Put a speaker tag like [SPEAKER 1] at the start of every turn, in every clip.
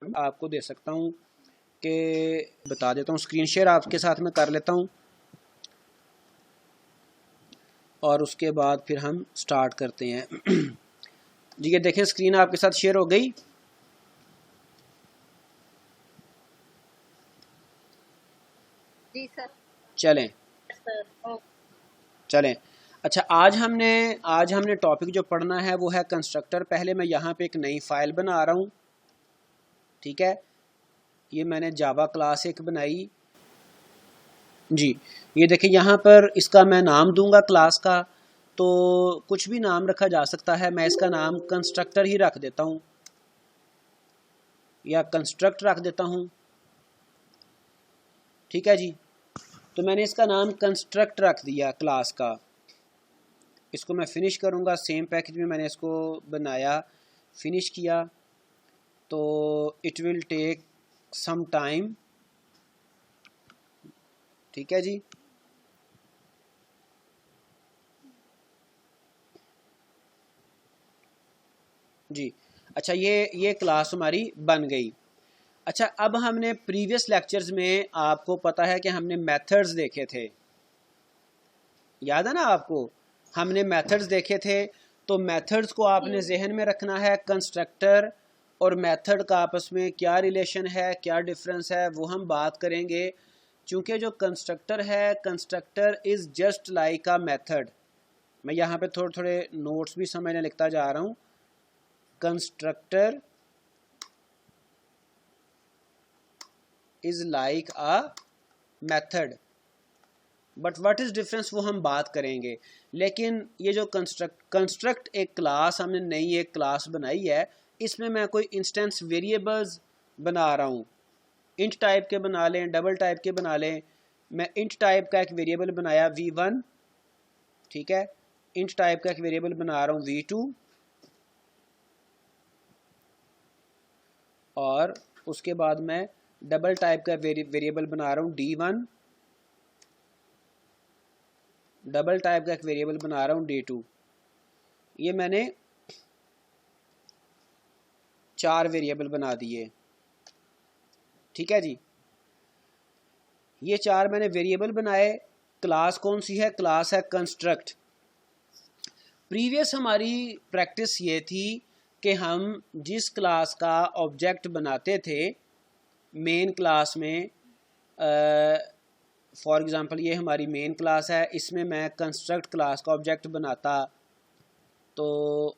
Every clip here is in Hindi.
[SPEAKER 1] आपको दे सकता हूँ कि बता देता हूँ, स्क्रीन शेयर आपके साथ में कर लेता हूँ और उसके बाद फिर हम स्टार्ट करते हैं। जी ये देखें, स्क्रीन आपके साथ शेयर हो गई।
[SPEAKER 2] जी सर।
[SPEAKER 1] चलें
[SPEAKER 2] सर
[SPEAKER 1] चलें अच्छा, आज हमने टॉपिक जो पढ़ना है वो है कंस्ट्रक्टर। पहले मैं यहाँ पे एक नई फाइल बना रहा हूँ, ठीक है। ये मैंने जावा क्लास एक बनाई जी। ये देखिए यहाँ पर इसका मैं नाम दूंगा क्लास का, तो कुछ भी नाम रखा जा सकता है। मैं इसका नाम कंस्ट्रक्टर ही रख देता हूँ या कंस्ट्रक्ट रख देता हूँ, ठीक है जी। तो मैंने इसका नाम कंस्ट्रक्ट रख दिया क्लास का। इसको मैं फिनिश करूँगा, सेम पैकेज में मैंने इसको बनाया, फिनिश किया, तो it will take some time, ठीक है जी। जी अच्छा, ये क्लास हमारी बन गई। अच्छा, अब हमने प्रीवियस लेक्चर्स में, आपको पता है कि हमने मेथड्स देखे थे, याद है ना आपको, हमने मेथड्स देखे थे। तो मेथड्स को आपने जहन में रखना है। कंस्ट्रक्टर और मेथड का आपस में क्या रिलेशन है, क्या डिफरेंस है, वो हम बात करेंगे। चूंकि जो कंस्ट्रक्टर है, constructor is just like a method. मैं यहाँ पे थोड़े थोड़े नोट्स भी समझने लिखता जा रहा हूँ। Constructor is like a method, but what is difference वो हम बात करेंगे। लेकिन ये जो कंस्ट्रक्ट एक क्लास, हमने नई एक क्लास बनाई है, इसमें मैं कोई इंस्टेंस वेरिएबल्स बना रहा हूँ। इंट टाइप के बना लें, डबल टाइप के बना लें। मैं इंट टाइप का एक वेरिएबल बनाया v1, ठीक है। इंट टाइप का एक वेरिएबल बना रहा हूँ v2, और उसके बाद मैं डबल टाइप का वेरिएबल बना रहा हूँ d1, डबल टाइप का एक वेरिएबल बना रहा हूँ d2। ये मैंने 4 वेरिएबल बना दिए, ठीक है जी। ये 4 मैंने वेरिएबल बनाए। क्लास कौन सी है? क्लास है कंस्ट्रक्ट। प्रीवियस हमारी प्रैक्टिस ये थी कि हम जिस क्लास का ऑब्जेक्ट बनाते थे मेन क्लास में, फॉर एग्ज़ाम्पल ये हमारी मेन क्लास है, इसमें मैं कंस्ट्रक्ट क्लास का ऑब्जेक्ट बनाता, तो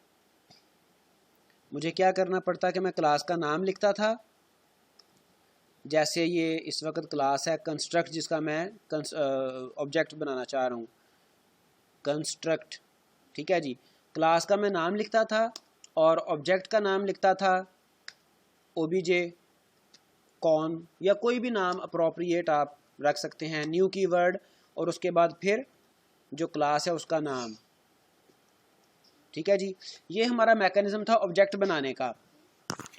[SPEAKER 1] मुझे क्या करना पड़ता कि मैं क्लास का नाम लिखता था। जैसे ये इस वक्त क्लास है कंस्ट्रक्ट, जिसका मैं ऑब्जेक्ट बनाना चाह रहा हूँ, कंस्ट्रक्ट, ठीक है जी। क्लास का मैं नाम लिखता था और ऑब्जेक्ट का नाम लिखता था ओबीजे, कॉन, या कोई भी नाम अप्रोप्रिएट आप रख सकते हैं, न्यू कीवर्ड, और उसके बाद फिर जो क्लास है उसका नाम, ठीक है जी। ये हमारा मैकेनिज्म था ऑब्जेक्ट बनाने का,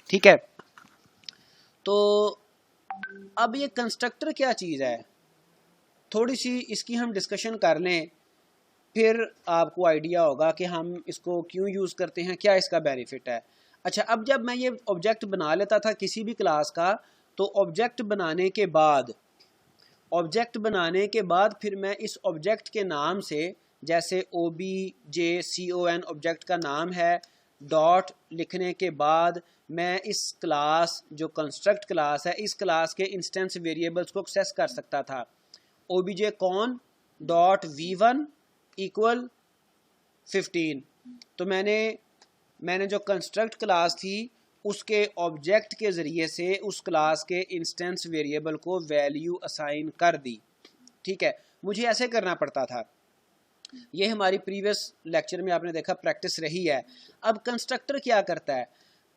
[SPEAKER 1] ठीक है। तो अब ये कंस्ट्रक्टर क्या चीज़ है, थोड़ी सी इसकी हम डिस्कशन कर लें, फिर आपको आइडिया होगा कि हम इसको क्यों यूज़ करते हैं, क्या इसका बेनिफिट है। अच्छा, अब जब मैं ये ऑब्जेक्ट बना लेता था किसी भी क्लास का, तो ऑब्जेक्ट बनाने के बाद फिर मैं इस ऑब्जेक्ट के नाम से, जैसे OBJCON ऑब्जेक्ट का नाम है, डॉट लिखने के बाद मैं इस क्लास, जो कंस्ट्रक्ट क्लास है, इस क्लास के इंस्टेंस वेरिएबल्स को एक्सेस कर सकता था। OBJ cone dot v1 equal 15। तो मैंने जो कंस्ट्रक्ट क्लास थी उसके ऑब्जेक्ट के ज़रिए से उस क्लास के इंस्टेंस वेरिएबल को वैल्यू असाइन कर दी, ठीक है। मुझे ऐसे करना पड़ता था। ये हमारी प्रीवियस लेक्चर में आपने देखा प्रैक्टिस रही है। अब कंस्ट्रक्टर क्या करता है?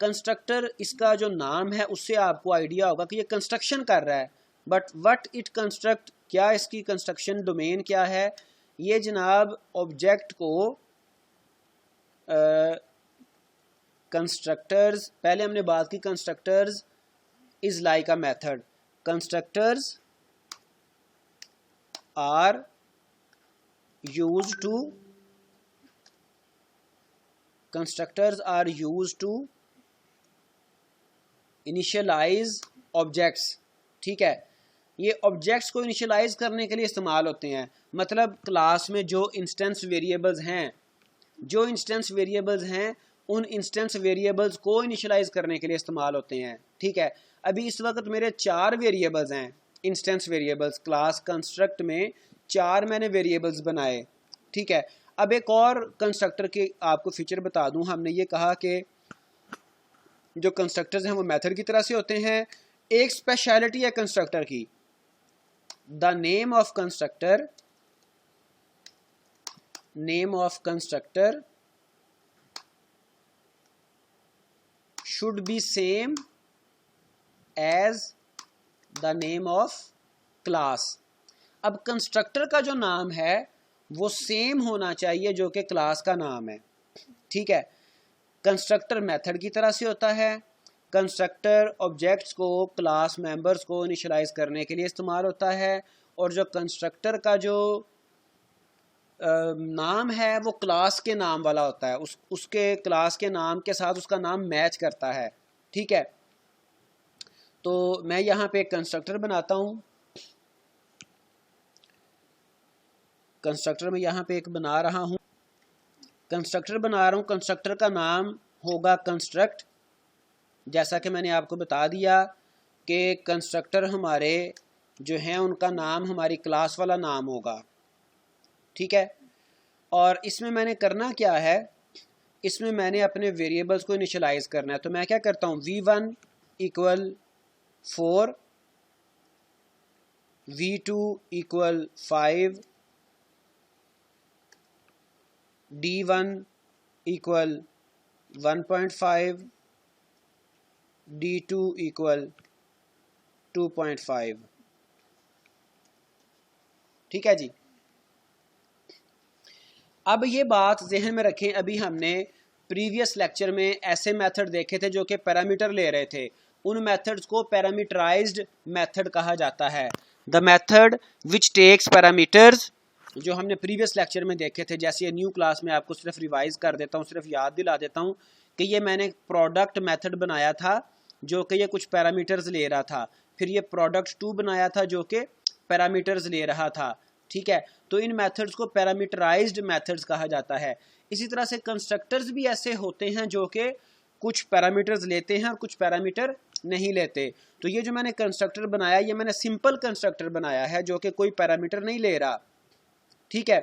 [SPEAKER 1] कंस्ट्रक्टर, इसका जो नाम है उससे आपको आइडिया होगा कि ये कंस्ट्रक्शन कर रहा है, बट व्हाट इट कंस्ट्रक्ट, क्या इसकी कंस्ट्रक्शन डोमेन क्या है? ये जनाब ऑब्जेक्ट को कंस्ट्रक्टर्स, पहले हमने बात की constructors is like a method. Constructors are used to constructors are used to initialize objects, ठीक है। ये ऑब्जेक्ट्स को इनिशियलाइज करने के लिए इस्तेमाल होते हैं। मतलब क्लास में जो इंस्टेंस वेरिएबल्स हैं, उन इंस्टेंस वेरिएबल्स को इनिशियलाइज करने के लिए इस्तेमाल होते हैं, ठीक है। अभी इस वक्त मेरे 4 वेरिएबल्स हैं, इंस्टेंस वेरिएबल्स। क्लास कंस्ट्रक्ट में 4 मैंने वेरिएबल्स बनाए, ठीक है। अब एक और कंस्ट्रक्टर के आपको फीचर बता दूं। हमने ये कहा कि जो कंस्ट्रक्टर्स हैं वो मेथड की तरह से होते हैं। एक स्पेशलिटी है कंस्ट्रक्टर की, the name of constructor should be same as the name of class। अब कंस्ट्रक्टर का जो नाम है वो सेम होना चाहिए जो कि क्लास का नाम है, ठीक है। कंस्ट्रक्टर मेथड की तरह से होता है। कंस्ट्रक्टर ऑब्जेक्ट्स को, क्लास मेंबर्स को इनिशियलाइज करने के लिए इस्तेमाल होता है। और जो कंस्ट्रक्टर का जो नाम है वो क्लास के नाम वाला होता है, उसके क्लास के नाम के साथ उसका नाम मैच करता है, ठीक है। तो मैं यहाँ पे एक कंस्ट्रक्टर बनाता हूँ। कंस्ट्रक्टर में यहाँ पे एक बना रहा हूँ, कंस्ट्रक्टर का नाम होगा कंस्ट्रक्ट। जैसा कि मैंने आपको बता दिया कि कंस्ट्रक्टर हमारे जो हैं उनका नाम हमारी क्लास वाला नाम होगा, ठीक है। और इसमें मैंने करना क्या है, इसमें मैंने अपने वेरिएबल्स को इनिशियलाइज करना है। तो मैं क्या करता हूँ, v1 equal 4, v2 equal 5, d1 equal 1.5, d2 equal 2.5, ठीक है जी। अब ये बात जहन में रखें, अभी हमने प्रीवियस लेक्चर में ऐसे मेथड देखे थे जो कि पैरामीटर ले रहे थे। उन मेथड्स को पैरामीटराइज्ड मेथड कहा जाता है। The method which takes parameters, जो हमने प्रीवियस लेक्चर में देखे थे। जैसे ये न्यू क्लास में आपको सिर्फ रिवाइज कर देता हूँ, सिर्फ याद दिला देता हूँ कि ये मैंने प्रोडक्ट मेथड बनाया था जो कि ये कुछ पैरामीटर्स ले रहा था। फिर ये प्रोडक्ट 2 बनाया था जो कि पैरामीटर्स ले रहा था, ठीक है। तो इन मेथड्स को पैरामीटराइज्ड मेथड्स कहा जाता है। इसी तरह से कंस्ट्रक्टर्स भी ऐसे होते हैं जो कि कुछ पैरामीटर्स लेते हैं और कुछ पैरामीटर नहीं लेते। तो ये जो मैंने कंस्ट्रक्टर बनाया, ये मैंने सिंपल कंस्ट्रक्टर बनाया है जो कि कोई पैरामीटर नहीं ले रहा, ठीक है।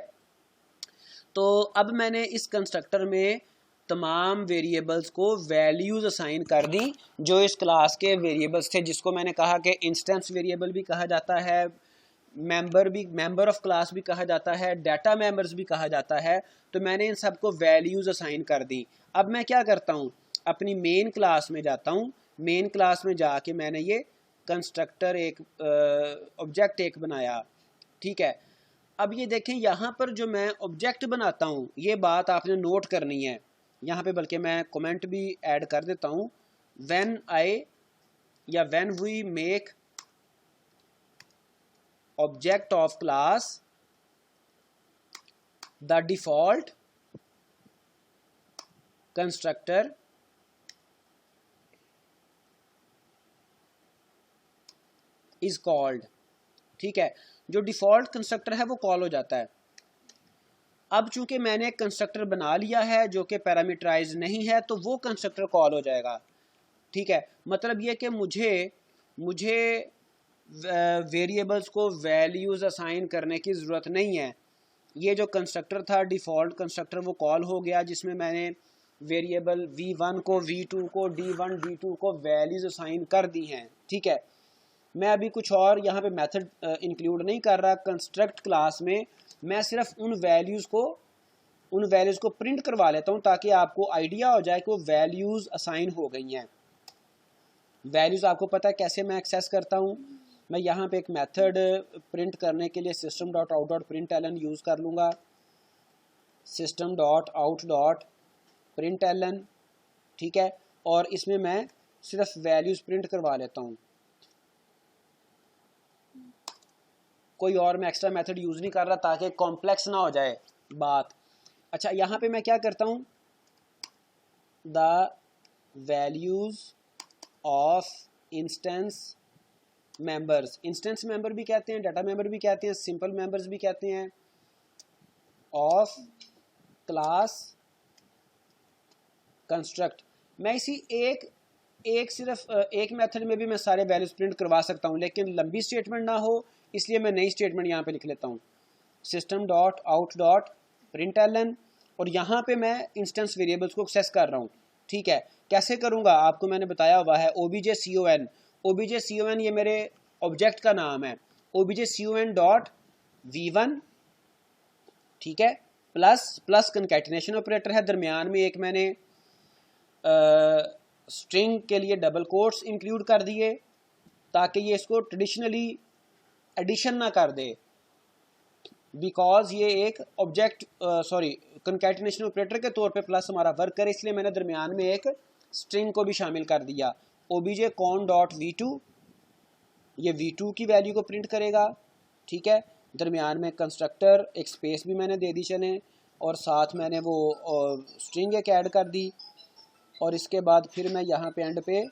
[SPEAKER 1] तो अब मैंने इस कंस्ट्रक्टर में तमाम वेरिएबल्स को वैल्यूज असाइन कर दी जो इस क्लास के वेरिएबल्स थे, जिसको मैंने कहा कि इंस्टेंस वेरिएबल भी कहा जाता है, मेंबर ऑफ क्लास भी कहा जाता है, डाटा मेंबर्स भी कहा जाता है। तो मैंने इन सबको वैल्यूज असाइन कर दी। अब मैं क्या करता हूँ, अपनी मेन क्लास में जाता हूँ। मेन क्लास में जाके मैंने ये कंस्ट्रक्टर एक ऑब्जेक्ट एक बनाया, ठीक है। अब ये देखें, यहाँ पर जो मैं ऑब्जेक्ट बनाता हूँ, ये बात आपने नोट करनी है यहाँ पे, बल्कि मैं कमेंट भी ऐड कर देता हूँ। when we make object of class, the default constructor is called, ठीक है। जो डिफॉल्ट कंस्ट्रक्टर है वो कॉल हो जाता है। अब चूंकि मैंने एक कंस्ट्रक्टर बना लिया है जो कि पैरामीटराइज नहीं है, तो वो कंस्ट्रक्टर कॉल हो जाएगा, ठीक है। मतलब ये कि मुझे वेरिएबल्स को वैल्यूज असाइन करने की ज़रूरत नहीं है। ये जो कंस्ट्रक्टर था डिफ़ॉल्ट कंस्ट्रक्टर वो कॉल हो गया, जिसमें मैंने वेरिएबल v1 को, v2 को, d1 d2 को वैल्यूज असाइन कर दी हैं, ठीक है। मैं अभी कुछ और यहाँ पे मेथड इंक्लूड नहीं कर रहा। कंस्ट्रक्ट क्लास में मैं सिर्फ उन वैल्यूज़ को प्रिंट करवा लेता हूँ ताकि आपको आइडिया हो जाए कि वो वैल्यूज़ असाइन हो गई हैं। वैल्यूज़ आपको पता है कैसे मैं एक्सेस करता हूँ। मैं यहाँ पे एक मेथड प्रिंट करने के लिए system.out.println यूज़ कर लूँगा। system.out.println, ठीक है। और इसमें मैं सिर्फ वैल्यूज़ प्रिंट करवा लेता हूँ, कोई और मैं एक्स्ट्रा मेथड यूज़ नहीं कर रहा ताकि कॉम्प्लेक्स ना हो जाए बात। अच्छा, यहाँ पे मैं क्या करता हूँ, the values of instance members, instance member भी कहते हैं, डाटा मेंबर भी कहते हैं, सिंपल मेंबर्स भी कहते हैं, ऑफ क्लास कंस्ट्रक्ट। मैं इसी एक सिर्फ एक मेथड में भी मैं सारे वैल्यूज प्रिंट करवा सकता हूँ, लेकिन लंबी स्टेटमेंट ना हो इसलिए मैं नई स्टेटमेंट यहाँ पे लिख लेता हूँ, system dot out dot println, और यहाँ पे मैं इंस्टेंस वेरिएबल्स को एक्सेस कर रहा हूँ। ठीक है, कैसे करूँगा आपको मैंने बताया हुआ है, obj_con, obj_con ये मेरे ऑब्जेक्ट का नाम है, obj_con डॉट v1, ठीक है, प्लस प्लस कंकैटिनेशन ऑपरेटर है, दरमियान में एक मैंने स्ट्रिंग के लिए डबल कोट्स इंक्लूड कर दिए ताकि ये इसको ट्रेडिशनली एडिशन ना कर दे, बिकॉज ये एक ऑब्जेक्ट कंकैटिनेशन ऑपरेटर के तौर पे प्लस हमारा वर्क करे, इसलिए मैंने दरमियान में एक स्ट्रिंग को भी शामिल कर दिया, obj_con डॉट v2, ये v2 की वैल्यू को प्रिंट करेगा। ठीक है, दरमियान में कंस्ट्रक्टर एक स्पेस भी मैंने दे दी चले, और साथ मैंने वो स्ट्रिंग एक ऐड कर दी, और इसके बाद फिर मैं यहाँ पे एंड पे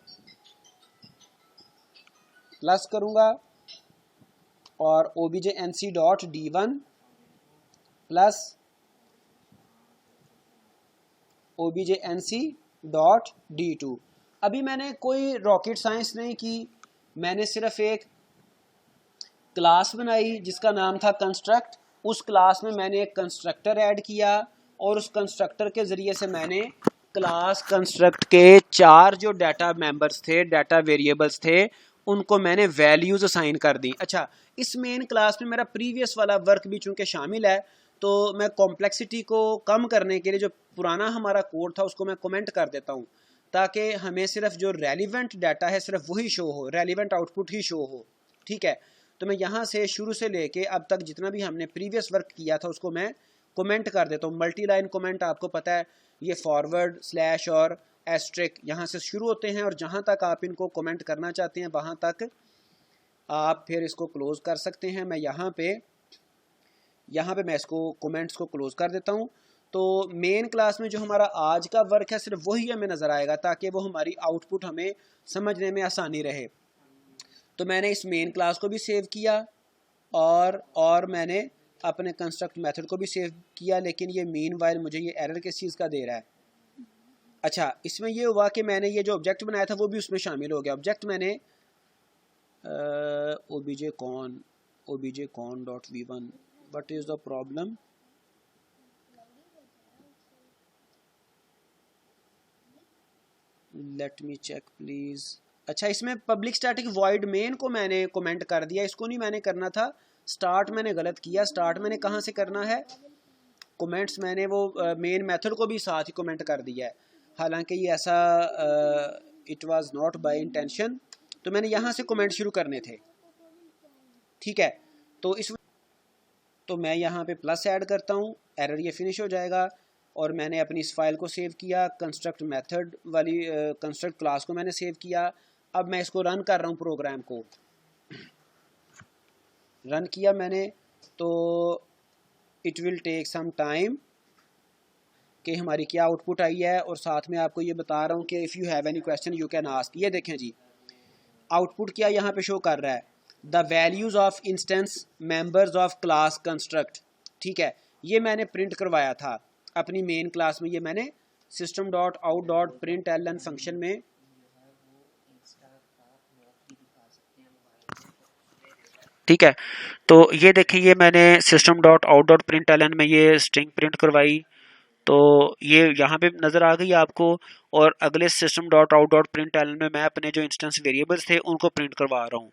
[SPEAKER 1] प्लस करूँगा और obj_nc dot d1 plus obj_nc dot d2। अभी मैंने कोई रॉकेट साइंस नहीं की, मैंने सिर्फ एक क्लास बनाई जिसका नाम था कंस्ट्रक्ट, उस क्लास में मैंने एक कंस्ट्रक्टर ऐड किया, और उस कंस्ट्रक्टर के ज़रिए से मैंने क्लास कंस्ट्रक्ट के 4 जो डाटा मेंबर्स थे, डाटा वेरिएबल्स थे, उनको मैंने वैल्यूज़ असाइन कर दी। अच्छा, इस मेन क्लास में मेरा प्रीवियस वाला वर्क भी चूँकि शामिल है, तो मैं कॉम्प्लेक्सिटी को कम करने के लिए जो पुराना हमारा कोड था उसको मैं कमेंट कर देता हूँ, ताकि हमें सिर्फ जो रेलिवेंट डाटा है सिर्फ वही शो हो, रेलिवेंट आउटपुट ही शो हो। ठीक है, तो मैं यहाँ से शुरू से लेके अब तक जितना भी हमने प्रीवियस वर्क किया था उसको मैं कमेंट कर देता हूँ। मल्टी लाइन कमेंट आपको पता है, ये फॉरवर्ड स्लैश और एस्ट्रिक यहाँ से शुरू होते हैं, और जहाँ तक आप इनको कमेंट करना चाहते हैं वहाँ तक आप फिर इसको क्लोज कर सकते हैं। मैं यहाँ पे मैं इसको कमेंट्स को क्लोज कर देता हूँ। तो मेन क्लास में जो हमारा आज का वर्क है सिर्फ वही हमें नज़र आएगा, ताकि वो हमारी आउटपुट हमें समझने में आसानी रहे। तो मैंने इस मेन क्लास को भी सेव किया, और मैंने अपने कंस्ट्रक्ट मेथड को भी सेव किया, लेकिन ये मीनवाइल मुझे ये एरर किस चीज़ का दे रहा है। अच्छा, इसमें ये हुआ कि मैंने ये जो ऑब्जेक्ट बनाया था वो भी उसमें शामिल हो गया। ऑब्जेक्ट मैंने obj_con dot v1, what is the problem? Let me check please. अच्छा, इसमें पब्लिक स्टैटिक वॉइड मेन को मैंने कमेंट कर दिया, इसको नहीं मैंने करना था। स्टार्ट मैंने गलत किया, स्टार्ट मैंने कहाँ से करना है, कमेंट्स मैंने वो मेन मेथड को भी साथ ही कमेंट कर दिया है, हालांकि ये ऐसा it was not by intention. तो मैंने यहाँ से कमेंट शुरू करने थे। ठीक है, तो मैं यहाँ पे प्लस ऐड करता हूँ, एरर ये फिनिश हो जाएगा, और मैंने अपनी इस फाइल को सेव किया, कंस्ट्रक्ट मेथड वाली कंस्ट्रक्ट क्लास को मैंने सेव किया। अब मैं इसको रन कर रहा हूँ, प्रोग्राम को रन किया मैंने, तो it will take some time कि हमारी क्या आउटपुट आई है, और साथ में आपको ये बता रहा हूँ कि if you have any question you can ask. ये देखें जी, आउटपुट क्या यहाँ पे शो कर रहा है, the values of instance members of class construct. ठीक है, ये मैंने प्रिंट करवाया था अपनी मेन क्लास में, ये मैंने system dot out dot println function में। ठीक है, तो ये देखें, ये मैंने system dot out dot println में ये स्ट्रिंग प्रिंट करवाई, तो ये यहाँ पे नज़र आ गई आपको। और अगले system dot out dot println में मैं अपने जो इंस्टेंस वेरिएबल्स थे उनको प्रिंट करवा रहा हूँ,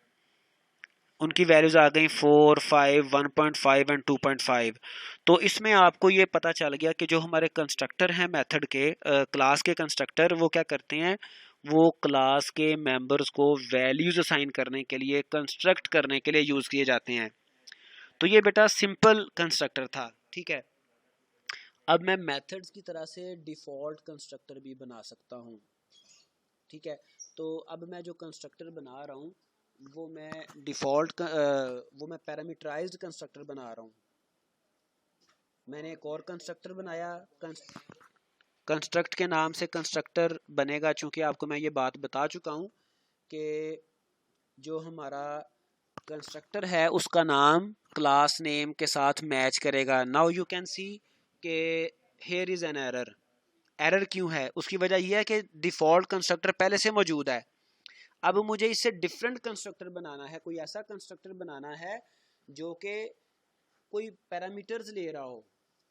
[SPEAKER 1] उनकी वैल्यूज़ आ गई 4, 5, 1.5 एंड 2.5। तो इसमें आपको ये पता चल गया कि जो हमारे कंस्ट्रक्टर हैं मेथड के, क्लास के कंस्ट्रक्टर, वो क्या करते हैं, वो क्लास के मेंबर्स को वैल्यूज़ असाइन करने के लिए, कंस्ट्रक्ट करने के लिए यूज़ किए जाते हैं। तो ये बेटा सिंपल कंस्ट्रक्टर था। ठीक है, अब मैं मेथड्स की तरह से डिफ़ॉल्ट कंस्ट्रक्टर भी बना सकता हूँ। ठीक है, तो अब मैं जो कंस्ट्रक्टर बना रहा हूँ वो मैं पैरामीटराइज्ड कंस्ट्रक्टर बना रहा हूँ। मैंने एक और कंस्ट्रक्टर बनाया, कंस्ट्रक्ट के नाम से कंस्ट्रक्टर बनेगा, चूंकि आपको मैं ये बात बता चुका हूँ कि जो हमारा कंस्ट्रक्टर है उसका नाम क्लास नेम के साथ मैच करेगा। नाउ यू कैन सी कि here is an error. Error क्यों है? उसकी वजह यह है कि डिफ़ॉल्ट कंस्ट्रक्टर पहले से मौजूद है। अब मुझे इससे डिफरेंट कंस्ट्रक्टर बनाना है, कोई ऐसा कंस्ट्रक्टर बनाना है जो कि कोई पैरामीटर्स ले रहा हो।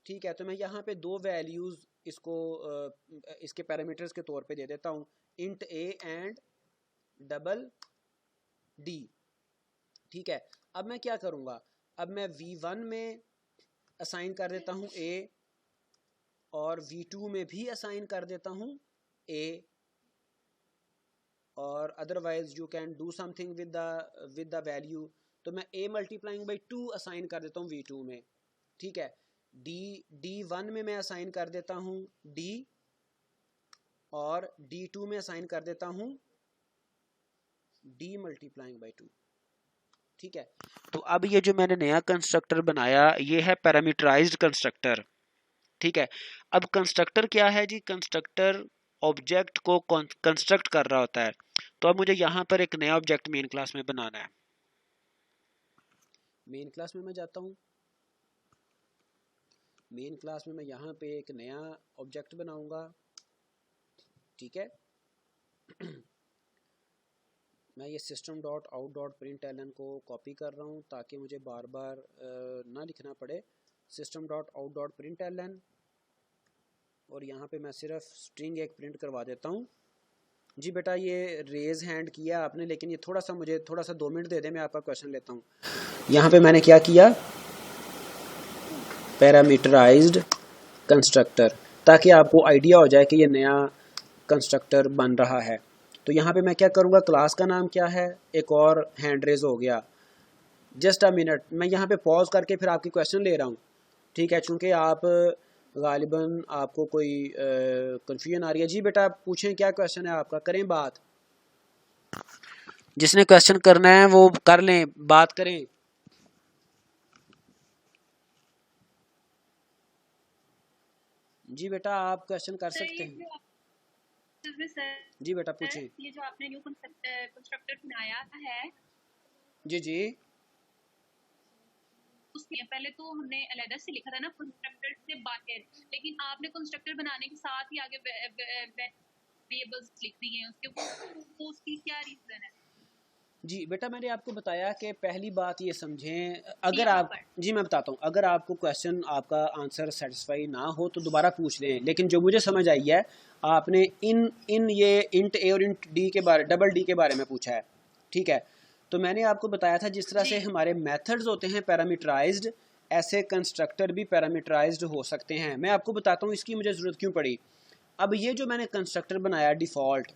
[SPEAKER 1] ठीक है, तो मैं यहाँ पे दो वैल्यूज़ इसको इसके पैरामीटर्स के तौर पे दे देता हूँ, int A and double D. ठीक है, अब मैं क्या करूँगा, अब मैं v1 में असाइन कर देता हूँ a और v2 में भी असाइन कर देता हूँ a, और otherwise you can do something with the value. तो मैं a मल्टीप्लाइंग बाई 2 असाइन कर देता हूँ v2 में। ठीक है, d1 में मैं असाइन कर देता हूँ d, और d2 में असाइन कर देता हूँ d मल्टीप्लाइंग बाई 2। ठीक है, तो अब ये जो मैंने नया कंस्ट्रक्टर बनाया ये है पैरामीटराइज्ड कंस्ट्रक्टर। ठीक है, अब कंस्ट्रक्टर क्या है जी? कंस्ट्रक्टर ऑब्जेक्ट को कंस्ट्रक्ट कर रहा होता है। तो अब मुझे यहाँ पर एक नया ऑब्जेक्ट मेन क्लास में बनाना है। मेन क्लास में मैं जाता हूँ, मेन क्लास में मैं यहाँ पे एक नया ऑब्जेक्ट बनाऊंगा। ठीक है, मैं ये system dot out dot println को कॉपी कर रहा हूँ ताकि मुझे बार बार ना लिखना पड़े। system dot out dot println, और यहाँ पे मैं सिर्फ स्ट्रिंग एक प्रिंट करवा देता हूँ। जी बेटा, ये रेज हैंड किया आपने, लेकिन ये मुझे थोड़ा सा 2 मिनट दे दें, मैं आपका क्वेश्चन लेता हूँ। यहाँ पे मैंने क्या किया, पैरामीटराइज्ड कंस्ट्रक्टर, ताकि आपको आइडिया हो जाए कि ये नया कंस्ट्रक्टर बन रहा है। तो यहाँ पे मैं क्या करूँगा, क्लास का नाम क्या है, एक और हैंड रेज हो गया। जस्ट अ मिनट, मैं यहाँ पे पॉज करके फिर आपकी क्वेश्चन ले रहा हूँ। ठीक है, चूँकि आप गालिबन आपको कोई कन्फ्यूजन आ रही है। जी बेटा पूछें, क्या क्वेश्चन है आपका, करें बात। जिसने क्वेश्चन करना है वो कर लें, बात करें। जी बेटा आप क्वेश्चन कर सकते हैं। जी बेटा पूछें।
[SPEAKER 2] ये जो आपने न्यू कंस्ट्रक्टर बनाया है,
[SPEAKER 1] जी जी,
[SPEAKER 2] उसमें पहले तो हमने अलग से लिखा था ना कंस्ट्रक्टर से बाहर, लेकिन आपने कंस्ट्रक्टर बनाने के साथ ही आगे वेरिएबल्स लिख दी हैं उसके, वो उसकी क्या रीजन है?
[SPEAKER 1] जी बेटा मैंने आपको बताया कि पहली बात ये समझें, अगर आप, जी मैं बताता हूँ, अगर आपको क्वेश्चन आपका आंसर सेटिस्फाई ना हो तो दोबारा पूछ लें, लेकिन जो मुझे समझ आई है, आपने इन ये इंट ए और इंट डी के बारे, डबल डी के बारे में पूछा है। ठीक है, तो मैंने आपको बताया था जिस तरह से हमारे मेथड्स होते हैं पैरामीटराइज्ड, ऐसे कंस्ट्रक्टर भी पैरामीटराइज्ड हो सकते हैं। मैं आपको बताता हूँ इसकी मुझे ज़रूरत क्यों पड़ी। अब ये जो मैंने कंस्ट्रक्टर बनाया डिफ़ॉल्ट,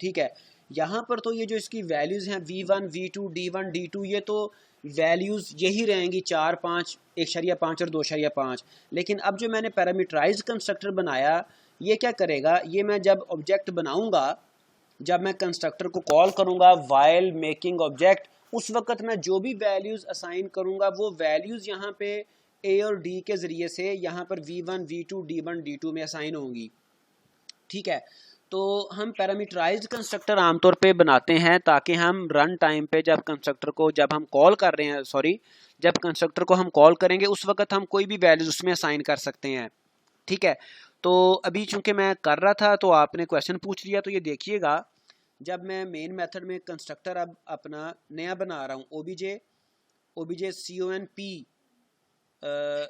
[SPEAKER 1] ठीक है, यहाँ पर तो ये जो इसकी वैल्यूज़ हैं v1 v2 d1 d2, ये तो वैल्यूज़ यही रहेंगी 4 5 1.5 और 2.5। लेकिन अब जो मैंने पैरामीटराइज्ड कंस्ट्रक्टर बनाया, ये क्या करेगा, ये मैं जब ऑब्जेक्ट बनाऊंगा, जब मैं कंस्ट्रक्टर को कॉल करूंगा वाइल मेकिंग ऑब्जेक्ट, उस वक्त मैं जो भी वैल्यूज़ असाइन करूंगा वो वैल्यूज़ यहाँ पे a और d के ज़रिए से यहाँ पर v1 v2 d1 d2 में असाइन होंगी। ठीक है, तो हम पैरामीटराइज्ड कंस्ट्रक्टर आमतौर पे बनाते हैं ताकि हम रन टाइम पे जब कंस्ट्रक्टर को जब हम कॉल कर रहे हैं, जब कंस्ट्रक्टर को हम कॉल करेंगे उस वक्त हम कोई भी वैल्यूज उसमें असाइन कर सकते हैं। ठीक है, तो अभी चूंकि मैं कर रहा था तो आपने क्वेश्चन पूछ लिया, तो ये देखिएगा, जब मैं मेन मेथड में कंस्ट्रक्टर अब अपना नया बना रहा हूँ ओबीजे CONP,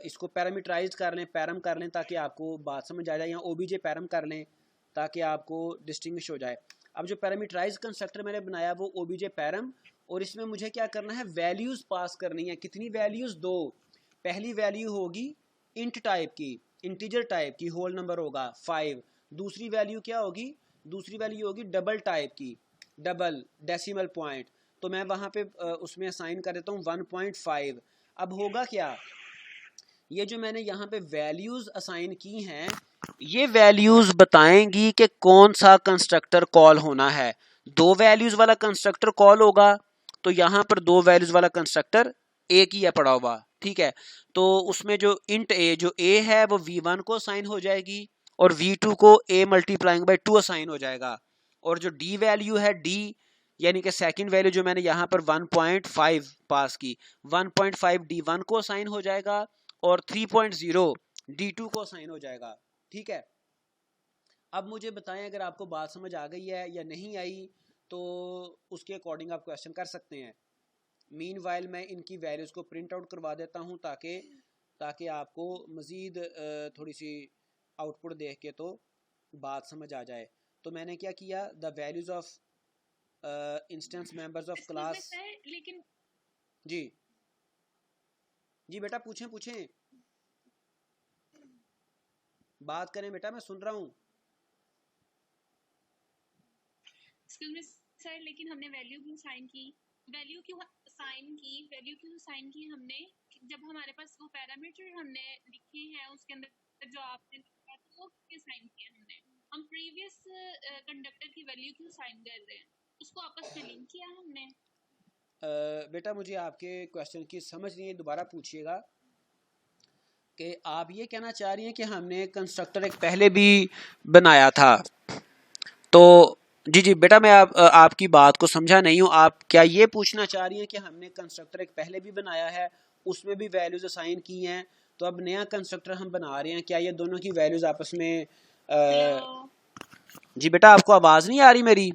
[SPEAKER 1] इसको पैरामीटराइज कर लें, पैरम कर लें ताकि आपको बात समझ आ जाए, या ओबीजे पैरम कर लें ताकि आपको डिस्टिंग्विश हो जाए। अब जो पैरामीटराइज कंस्ट्रक्टर मैंने बनाया वो ओबीजे पैरम, और इसमें मुझे क्या करना है, वैल्यूज़ पास करनी है। कितनी वैल्यूज़? 2। पहली वैल्यू होगी इंट टाइप की, इंटीजर टाइप की, होल नंबर होगा 5। दूसरी वैल्यू क्या होगी, दूसरी वैल्यू होगी डबल टाइप की, डबल डेसिमल पॉइंट। तो मैं वहाँ पे उसमें असाइन कर देता हूँ 1.5। अब होगा क्या, ये जो मैंने यहाँ पे वैल्यूज़ असाइन की हैं, ये वैल्यूज़ बताएंगी कि कौन सा कंस्ट्रक्टर कॉल होना है। 2 वैल्यूज़ वाला कंस्ट्रक्टर कॉल होगा तो यहाँ पर 2 वैल्यूज़ वाला कंस्ट्रक्टर एक ही है पड़ा हुआ। ठीक है, तो उसमें जो इंट ए, जो ए है वो v1 को असाइन हो जाएगी और v2 को a मल्टीप्लाइंग बाई 2 असाइन हो जाएगा, और जो d वैल्यू है, d यानी कि सेकंड वैल्यू जो मैंने यहाँ पर 1.5 पास की, 1.5 D1 को असाइन हो जाएगा और 3.0 D2 को असाइन हो जाएगा। ठीक है, अब मुझे बताएं अगर आपको बात समझ आ गई है या नहीं आई, तो उसके अकॉर्डिंग आप क्वेश्चन कर सकते हैं। मीनवाइल मैं इनकी वैल्यूज़ को प्रिंट आउट करवा देता हूँ ताकि आपको मज़ीद थोड़ी सी आउटपुट देख के तो बात समझ आ जाए। तो मैंने क्या किया, the values of instance members of class.
[SPEAKER 2] लेकिन
[SPEAKER 1] जी जी बेटा पूछें बात करें बेटा, मैं सुन रहा हूँ।
[SPEAKER 2] सर लेकिन हमने वैल्यू क्यों असाइन की हमने, जब हमारे पास वो पैरामीटर हमने लिखे हैं उसके अंदर जो आपने लिखा तो वो क्यों असाइन किया हमने? हम प्रीवियस कंडक्टर की वैल्यू क्यों असाइन कर रहे हैं? उसको आपस में लिंक किया हमने।
[SPEAKER 1] बेटा मुझे आपके क्वेश्चन की समझ नहीं है, दोबारा पूछिएगा। कि आप ये कहना चाह रही हैं कि हमने कंस्ट्रक्टर एक पहले भी बनाया था, तो जी बेटा मैं आपकी बात को समझा नहीं हूँ। आप क्या ये पूछना चाह रही हैं कि हमने कंस्ट्रक्टर एक पहले भी बनाया है, उसमें भी वैल्यूज असाइन की हैं, तो अब नया कंस्ट्रक्टर हम बना रहे हैं, क्या ये दोनों की वैल्यूज आपस में जी बेटा आपको आवाज नहीं आ रही मेरी?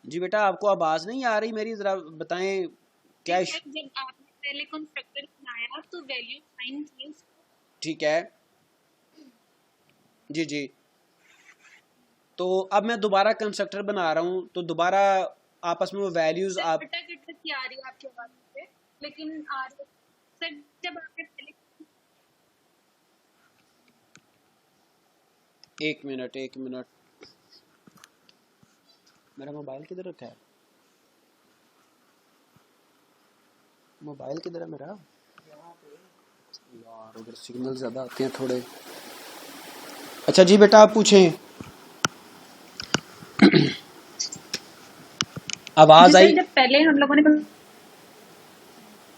[SPEAKER 1] जी बेटा आपको आवाज नहीं आ रही मेरी, जरा बताएं क्या
[SPEAKER 2] जब आपने पहले कंस्ट्रक्टर बनाया तो वैल्यू असाइन की।
[SPEAKER 1] ठीक है जी जी, तो अब मैं दोबारा कंस्ट्रक्टर बना रहा हूँ, तो दोबारा आपस में वो वैल्यूज आप
[SPEAKER 2] की आ रही है आपकी आवाज से, लेकिन सर जब आपने पहले
[SPEAKER 1] एक मिनट मेरा मोबाइल किधर रखा है? मोबाइल किधर है मेरा? यार उधर सिग्नल ज़्यादा आते हैं थोड़े। अच्छा जी बेटा आप पूछें। आवाज आई?
[SPEAKER 2] जब पहले हम लोगों ने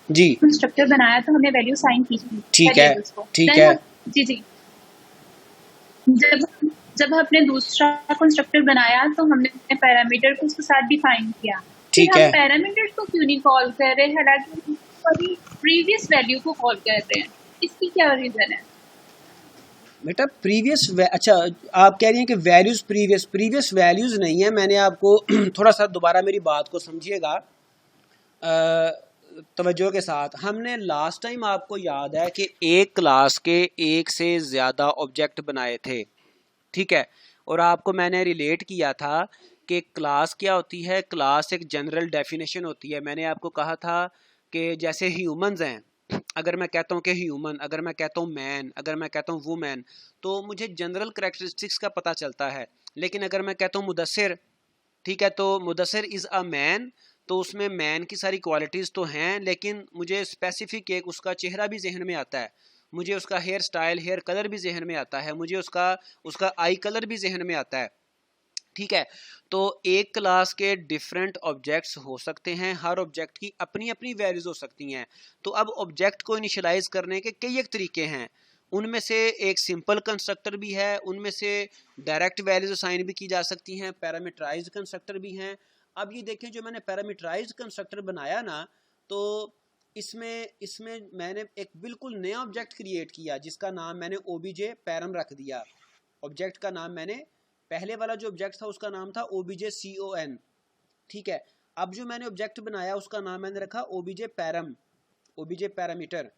[SPEAKER 1] जी
[SPEAKER 2] कंस्ट्रक्टर बनाया तो हमने वैल्यू साइन की,
[SPEAKER 1] ठीक है
[SPEAKER 2] जी जी। जब हमने दूसरा कंस्ट्रक्टर बनाया तो हमने पैरामीटर को उसके साथ डिफाइन किया।
[SPEAKER 1] ठीक है,
[SPEAKER 2] हम पैरामीटर को क्यों नहीं कॉल कर रहे, हालांकि प्रीवियस वैल्यू को कॉल कर रहे हैं, इसकी क्या रीजन है?
[SPEAKER 1] बेटा प्रीवियस अच्छा आप कह रही हैं कि वैल्यूज प्रीवियस वैल्यूज नहीं है। मैंने आपको थोड़ा सा दोबारा मेरी बात को समझिएगा तवज्जो के साथ। हमने लास्ट टाइम आपको याद है कि एक क्लास के एक से ज़्यादा ऑब्जेक्ट बनाए थे, ठीक है, और आपको मैंने रिलेट किया था कि क्लास क्या होती है। क्लास एक जनरल डेफिनेशन होती है। मैंने आपको कहा था कि जैसे ह्यूमंस हैं, अगर मैं कहता हूँ कि ह्यूमन, अगर मैं कहता हूँ मैन, अगर मैं कहता हूँ वुमेन, तो मुझे जनरल करेक्टरिस्टिक्स का पता चलता है। लेकिन अगर मैं कहता हूँ मुदस्सिर, ठीक है, तो मुदस्सिर इज़ अ मैन, तो उसमें मैन की सारी क्वालिटीज़ तो हैं, लेकिन मुझे स्पेसिफिक एक उसका चेहरा भी जहन में आता है, मुझे उसका हेयर स्टाइल, हेयर कलर भी जहन में आता है, मुझे उसका आई कलर भी जहन में आता है, ठीक है। तो एक क्लास के डिफरेंट ऑब्जेक्ट्स हो सकते हैं, हर ऑब्जेक्ट की अपनी अपनी वैल्यूज हो सकती हैं। तो अब ऑब्जेक्ट को इनिशियलाइज करने के कई एक तरीके हैं, उनमें से एक सिंपल कंस्ट्रक्टर भी है, उनमें से डायरेक्ट वैल्यूज असाइन भी की जा सकती हैं, पैरामीटराइज्ड कंस्ट्रक्टर भी हैं। अब ये देखें जो मैंने पैरामीटराइज्ड कंस्ट्रक्टर बनाया ना, तो इसमें मैंने एक बिल्कुल नया ऑब्जेक्ट क्रिएट किया जिसका नाम मैंने ओबीजे पैरम रख दिया। ऑब्जेक्ट का नाम मैंने, पहले वाला जो ऑब्जेक्ट था उसका नाम था OBJCON, ठीक है। अब जो मैंने ऑब्जेक्ट बनाया उसका नाम मैंने रखा OBJ पैरम, OBJ पैरामीटर।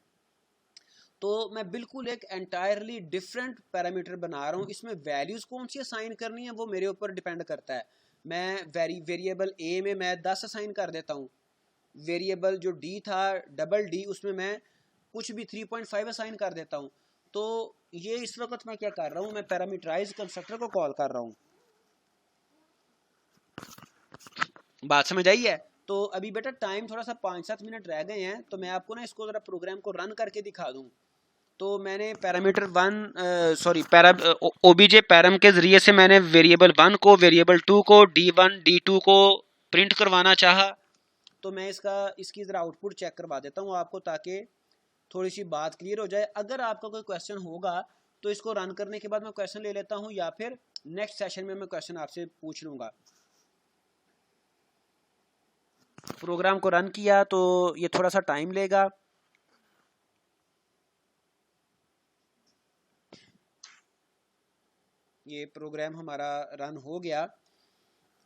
[SPEAKER 1] तो मैं बिल्कुल एक एंटायरली डिफरेंट पैरामीटर बना रहा हूँ। इसमें वैल्यूज कौन सी असाइन करनी है वो मेरे ऊपर डिपेंड करता है। मैं वेरिएबल ए में मैं 10 असाइन कर देता हूँ, वेरिएबल जो डी था डबल डी उसमें मैं कुछ भी 3.5 असाइन कर देता हूँ। तो ये इस वक्त मैं क्या कर रहा हूँ, मैं पैरामीटराइज कंस्ट्रक्टर को कॉल कर रहा हूँ। बात समझ आई है? तो अभी बेटा टाइम थोड़ा सा 5-7 मिनट रह गए हैं, तो मैं आपको ना इसको जरा प्रोग्राम को रन करके दिखा दूं। तो मैंने पैरामीटर ओबीजे पैरम के जरिए से मैंने वेरिएबल 1 को, वेरिएबल 2 को, D1 D2 को प्रिंट करवाना चाहा। तो मैं इसकी ज़रा आउटपुट चेक करवा देता हूँ आपको, ताकि थोड़ी सी बात क्लियर हो जाए। अगर आपका कोई क्वेश्चन होगा तो इसको रन करने के बाद मैं क्वेश्चन ले लेता हूँ, या फिर नेक्स्ट सेशन में मैं क्वेश्चन आपसे पूछ लूँगा। प्रोग्राम को रन किया तो ये थोड़ा सा टाइम लेगा। ये प्रोग्राम हमारा रन हो गया।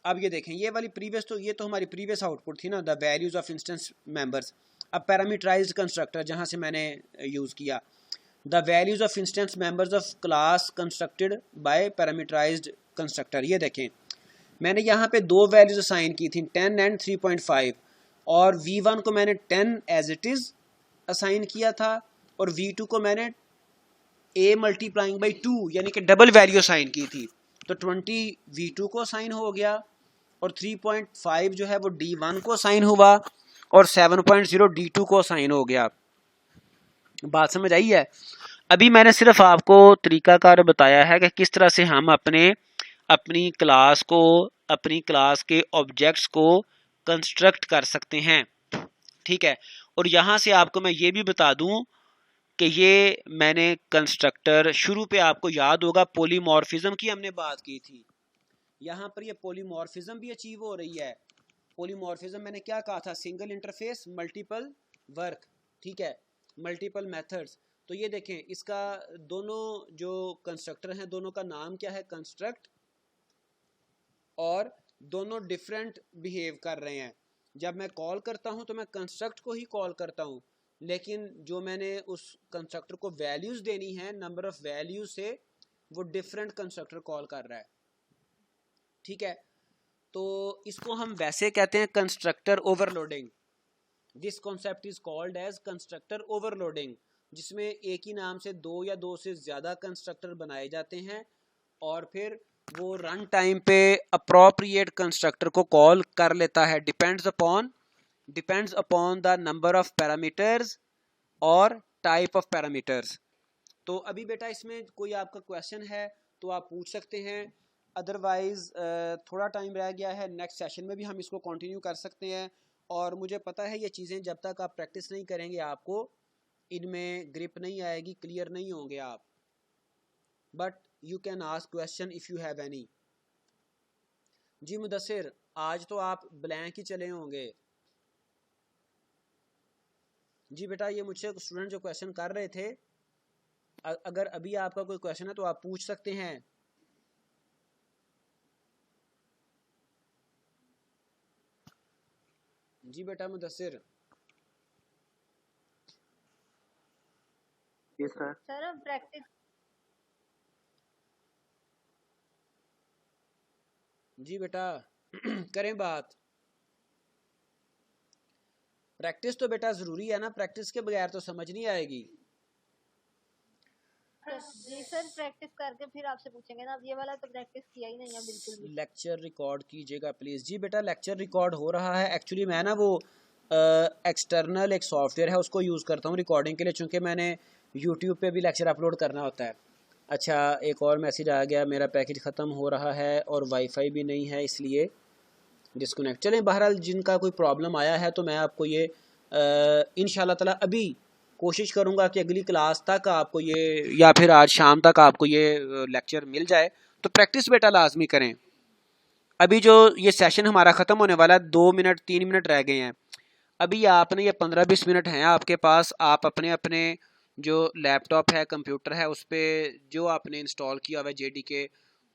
[SPEAKER 1] अब ये देखें, ये वाली प्रीवियस, तो ये तो हमारी प्रीवियस आउटपुट थी ना, the values of instance members. अब पैरामीटराइज्ड कंस्ट्रक्टर जहाँ से मैंने यूज़ किया, the values of instance members of class constructed by parameterized constructor. ये देखें, मैंने यहाँ पे दो वैल्यूज असाइन की थी, 10 एंड 3.5, और v1 को मैंने 10 एज इट इज़ असाइन किया था, और v2 को मैंने a मल्टीप्लाइंग बाई 2 यानी कि डबल वैल्यू असाइन की थी। तो 20 v2 को असाइन हो गया, और 3.5 जो है वो d1 को असाइन हुआ, और 7.0 d2 को असाइन हो गया। बात समझ आई है? अभी मैंने सिर्फ आपको तरीकाकार बताया है कि किस तरह से हम अपनी क्लास को, अपनी क्लास के ऑब्जेक्ट्स को कंस्ट्रक्ट कर सकते हैं। ठीक है, और यहाँ से आपको मैं ये भी बता दूं कि ये मैंने कंस्ट्रक्टर, शुरू पे आपको याद होगा पॉलीमॉर्फिज्म की हमने बात की थी। यहाँ पर ये पॉलीमॉर्फिज्म भी अचीव हो रही है। पॉलीमॉर्फिज्म मैंने क्या कहा था, सिंगल इंटरफेस मल्टीपल वर्क, ठीक है, मल्टीपल मेथड्स। तो ये देखें, इसका दोनों जो कंस्ट्रक्टर हैं दोनों का नाम क्या है, कंस्ट्रक्ट, और दोनों डिफरेंट बिहेव कर रहे हैं। जब मैं कॉल करता हूं तो मैं कंस्ट्रक्ट को ही कॉल करता हूं, लेकिन जो मैंने उस कंस्ट्रक्टर को वैल्यूज देनी है, नंबर ऑफ वैल्यूज से, वो डिफरेंट कंस्ट्रक्टर कॉल कर रहा है। ठीक है, तो इसको हम वैसे कहते हैं constructor overloading. This concept is called as constructor overloading, जिसमें एक ही नाम से दो या दो से ज्यादा कंस्ट्रक्टर बनाए जाते हैं, और फिर वो रन टाइम पे अप्रोप्रिएट कंस्ट्रक्टर को कॉल कर लेता है, depends upon the number of parameters और टाइप ऑफ पैरामीटर्स। तो अभी बेटा इसमें कोई आपका क्वेश्चन है तो आप पूछ सकते हैं, अदरवाइज थोड़ा टाइम रह गया है, नेक्स्ट सेशन में भी हम इसको कंटिन्यू कर सकते हैं। और मुझे पता है ये चीज़ें जब तक आप प्रैक्टिस नहीं करेंगे आपको इनमें ग्रिप नहीं आएगी, क्लियर नहीं होंगे आप। But you can ask question if you have any. जी मुदस्सिर, आज तो आप ब्लैंक ही चले होंगे। जी बेटा, ये मुझसे स्टूडेंट जो क्वेश्चन कर रहे थे, अगर अभी आपका कोई क्वेश्चन है तो आप पूछ सकते हैं। जी बेटा मुदस्सिर।
[SPEAKER 3] Yes sir.
[SPEAKER 4] सर अब प्रैक्टिस।
[SPEAKER 1] जी बेटा करें बात। प्रैक्टिस तो बेटा जरूरी है ना, प्रैक्टिस के बगैर तो समझ नहीं आएगी।
[SPEAKER 4] जी सर, प्रैक्टिस करके फिर आपसे पूछेंगे ना। अब ये वाला तो प्रैक्टिस किया ही नहीं है बिल्कुल भी।
[SPEAKER 1] लेक्चर रिकॉर्ड कीजिएगा प्लीज। जी बेटा लेक्चर रिकॉर्ड हो रहा है। एक्चुअली मैं ना वो एक्सटर्नल एक सॉफ्टवेयर है उसको यूज़ करता हूँ रिकॉर्डिंग के लिए, चूँकि मैंने यूट्यूब पे भी लेक्चर अपलोड करना होता है। अच्छा, एक और मैसेज आ गया, मेरा पैकेज ख़त्म हो रहा है और वाईफाई भी नहीं है इसलिए डिस्कनेक्ट। चलें, बहरहाल जिनका कोई प्रॉब्लम आया है तो मैं आपको ये इंशाल्लाह ताला अभी कोशिश करूँगा कि अगली क्लास तक आपको ये, या फिर आज शाम तक आपको ये लेक्चर मिल जाए। तो प्रैक्टिस बेटा लाजमी करें। अभी जो ये सेशन हमारा ख़त्म होने वाला है, 2 मिनट 3 मिनट रह गए हैं। अभी आपने ये 15-20 मिनट हैं आपके पास, आप अपने अपने जो लैपटॉप है, कंप्यूटर है, उस पर जो आपने इंस्टॉल किया हुआ है JDK,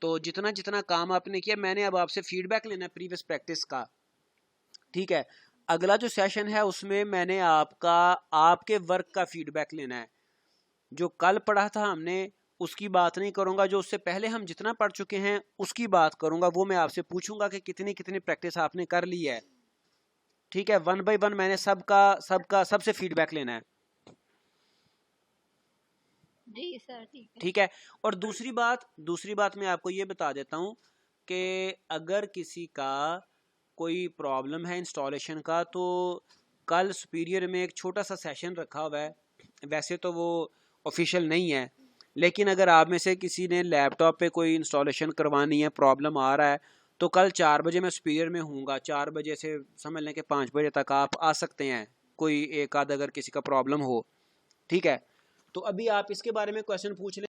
[SPEAKER 1] तो जितना जितना काम आपने किया, मैंने अब आपसे फीडबैक लेना है प्रीवियस प्रैक्टिस का। ठीक है, अगला जो सेशन है उसमें मैंने आपके वर्क का फीडबैक लेना है। जो कल पढ़ा था हमने उसकी बात नहीं करूंगा, जो उससे पहले हम जितना पढ़ चुके हैं उसकी बात करूंगा। वो मैं आपसे पूछूंगा कि कितनी कितनी प्रैक्टिस आपने कर ली है। ठीक है, 1 बाय 1 मैंने सबसे फीडबैक लेना है।
[SPEAKER 4] जी सर,
[SPEAKER 1] ठीक है। और दूसरी बात मैं आपको ये बता देता हूँ कि अगर किसी का कोई प्रॉब्लम है इंस्टॉलेशन का, तो कल सुपीरियर में एक छोटा सा सेशन रखा हुआ है। वैसे तो वो ऑफिशियल नहीं है, लेकिन अगर आप में से किसी ने लैपटॉप पे कोई इंस्टॉलेशन करवानी है, प्रॉब्लम आ रहा है, तो कल 4 बजे मैं सुपीरियर में हूँगा। 4 बजे से समझ लें कि 5 बजे तक आप आ सकते हैं, कोई एक आध अगर किसी का प्रॉब्लम हो। ठीक है, तो अभी आप इसके बारे में क्वेश्चन पूछ लें।